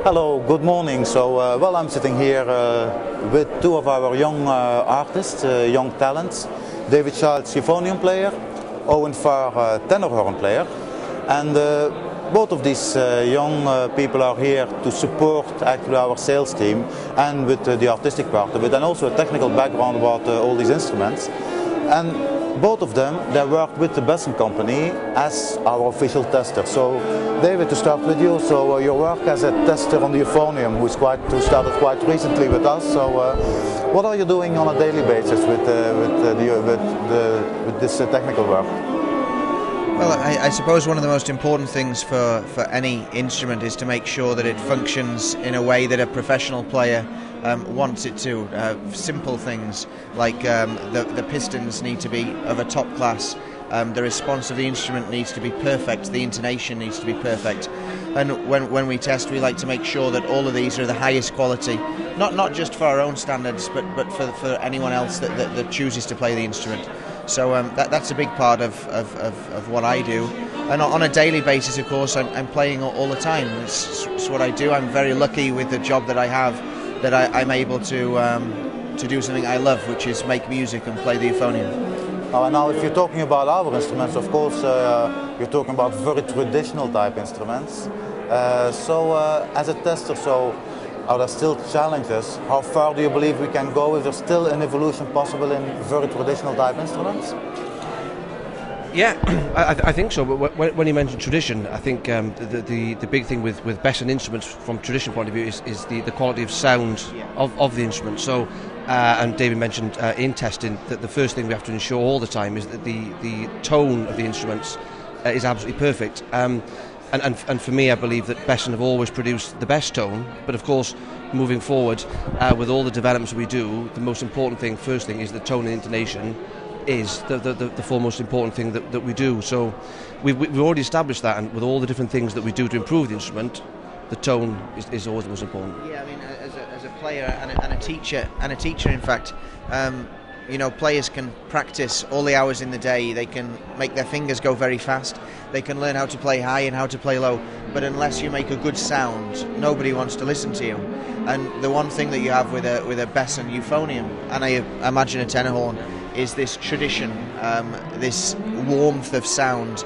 Hello, good morning. So, I'm sitting here with two of our young artists, young talents. David Childs, euphonium player, Owen Farr, tenor horn player. And both of these young people are here to support actually our sales team and with the artistic part of it, and also a technical background about all these instruments. And both of them, they worked with the Besson company as our official tester. So, David, to start with you, so your work as a tester on the euphonium, who started quite recently with us. So, what are you doing on a daily basis with this technical work? Well, I suppose one of the most important things for any instrument is to make sure that it functions in a way that a professional player wants it to. Simple things like the pistons need to be of a top class, the response of the instrument needs to be perfect, the intonation needs to be perfect. And when we test, we like to make sure that all of these are the highest quality, not just for our own standards, but for anyone else that chooses to play the instrument. So that's a big part of what I do. And on a daily basis, of course, I'm playing all the time. It's what I do. I'm very lucky with the job that I have, that I'm able to do something I love, which is make music and play the euphonium. Now, if you're talking about our instruments, of course, you're talking about very traditional type instruments. As a tester, are there still challenges? How far do you believe we can go? Is there still an evolution possible in very traditional type instruments? Yeah, I think so. But when you mention tradition, I think the big thing with Besson instruments from tradition point of view is the quality of sound of the instrument. So, and David mentioned in testing that the first thing we have to ensure all the time is that the tone of the instruments is absolutely perfect. And for me, I believe that Besson have always produced the best tone. But of course, moving forward with all the developments we do, the most important thing, first thing, is the tone and intonation is the foremost important thing that we do. So we've already established that, and with all the different things that we do to improve the instrument, the tone is always the most important. Yeah, I mean, as a player and a teacher, in fact, players can practice all the hours in the day. They can make their fingers go very fast. They can learn how to play high and how to play low. But unless you make a good sound, nobody wants to listen to you. And the one thing that you have with a Besson euphonium, and I imagine a tenor horn, is this tradition, this warmth of sound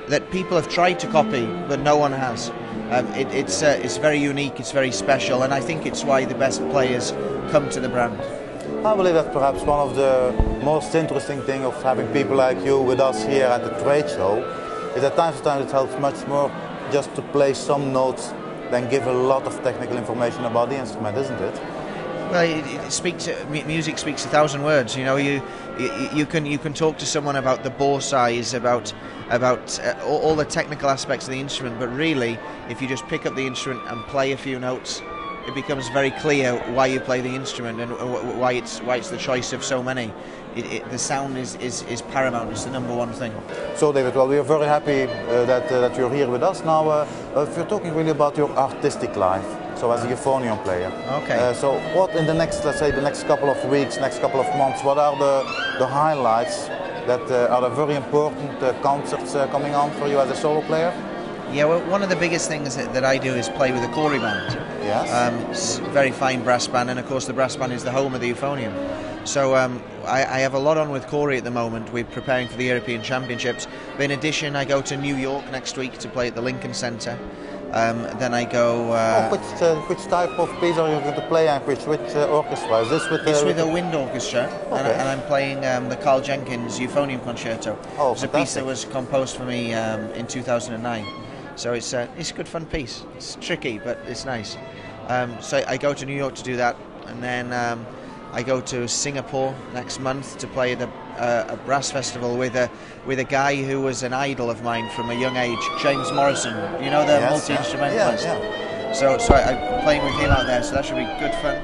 that people have tried to copy, but no one has. It's very unique, it's very special, and I think it's why the best players come to the brand. I believe that perhaps one of the most interesting things of having people like you with us here at the trade show is that time to time it helps much more just to play some notes than give a lot of technical information about the instrument, isn't it? Well, music speaks 1,000 words. You know, you can talk to someone about the bore size, about all the technical aspects of the instrument, but really, if you just pick up the instrument and play a few notes, it becomes very clear why you play the instrument and why it's the choice of so many. The sound is paramount. It's the number one thing. So, David, well, we are very happy that you're here with us now. If you're talking really about your artistic life, so as a euphonium player. Okay. So, what in the next, let's say, the next couple of weeks, next couple of months, what are the highlights that are the very important concerts coming on for you as a solo player? Yeah, well, one of the biggest things that I do is play with a Corey band. Yes. It's a very fine brass band, and of course the brass band is the home of the euphonium. So I have a lot on with Corey at the moment. We're preparing for the European Championships. But in addition, I go to New York next week to play at the Lincoln Center. Then I go... which type of piece are you going to play, and which orchestra? Is this with... It's with a wind orchestra, okay. and I'm playing the Carl Jenkins Euphonium Concerto. Oh, it's a piece that was composed for me in 2009. So it's a good fun piece. It's tricky, but it's nice. So I go to New York to do that, and then I go to Singapore next month to play at a brass festival with a guy who was an idol of mine from a young age, James Morrison. You know, the multi-instrumentalist. Yeah. So I'm playing with him out there. So that should be good fun.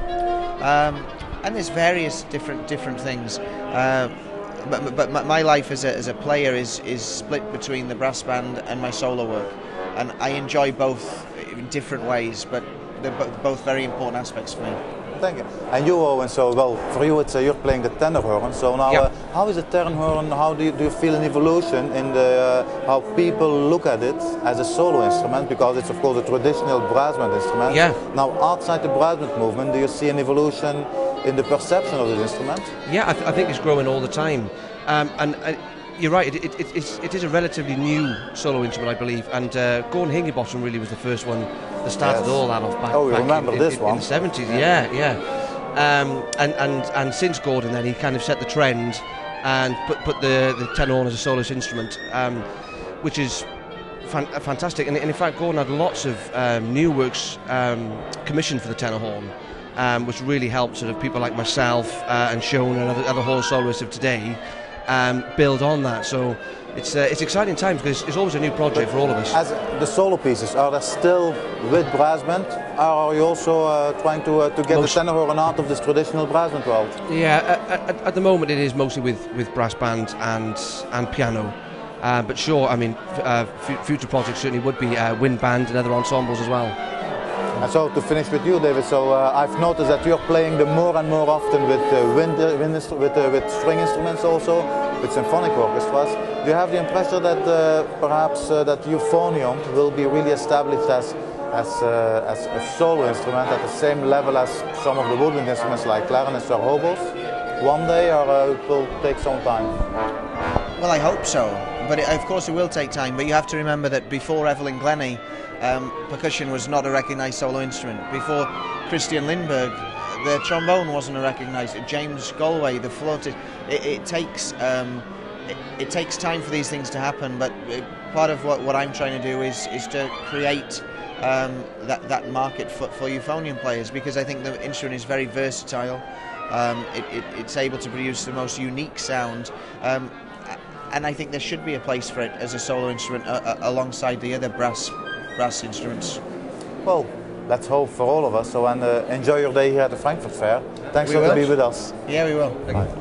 And there's various different things. But my life as a player is split between the brass band and my solo work, and I enjoy both in different ways, but they're both very important aspects for me. Thank you. And you, Owen, so well, for you you're playing the tenor horn, so now how is the tenor horn, how do you feel an evolution in the how people look at it as a solo instrument, because it's of course a traditional brass band instrument. Yeah. Now outside the brass band movement, do you see an evolution in the perception of this instrument? Yeah, I think it's growing all the time. You're right, it is a relatively new solo instrument, I believe, and Gordon Hinginbottom really was the first one that started all that off back, in the 70s. Yeah. And since Gordon then, he kind of set the trend and put the tenor horn as a soloist instrument, which is fantastic. And in fact, Gordon had lots of new works commissioned for the tenor horn, which really helped sort of people like myself and Sean and other horn soloists of today build on that. So it's exciting times because it's always a new project for all of us. As the solo pieces, are they still with brass band, or are you also trying to get the tenor horn out of this traditional brass band world? Yeah, at the moment it is mostly with brass band and piano. But sure, I mean, future projects certainly would be wind band and other ensembles as well. And so to finish with you, David, so I've noticed that you're playing more and more often with with string instruments also, with symphonic orchestras. Do you have the impression that perhaps that euphonium will be really established as a solo instrument at the same level as some of the woodwind instruments like clarinets or oboes one day, or it will take some time? Well, I hope so, but of course it will take time. But you have to remember that before Evelyn Glennie, percussion was not a recognised solo instrument. Before Christian Lindberg, the trombone wasn't a recognised. James Galway, the flautist. It takes time for these things to happen. But part of what I'm trying to do is to create that market for euphonium players, because I think the instrument is very versatile. It's able to produce the most unique sound. And I think there should be a place for it as a solo instrument alongside the other brass instruments. Well, let's hope for all of us. So, and enjoy your day here at the Frankfurt Fair. Thanks for being with us. Yeah, we will. Thank you.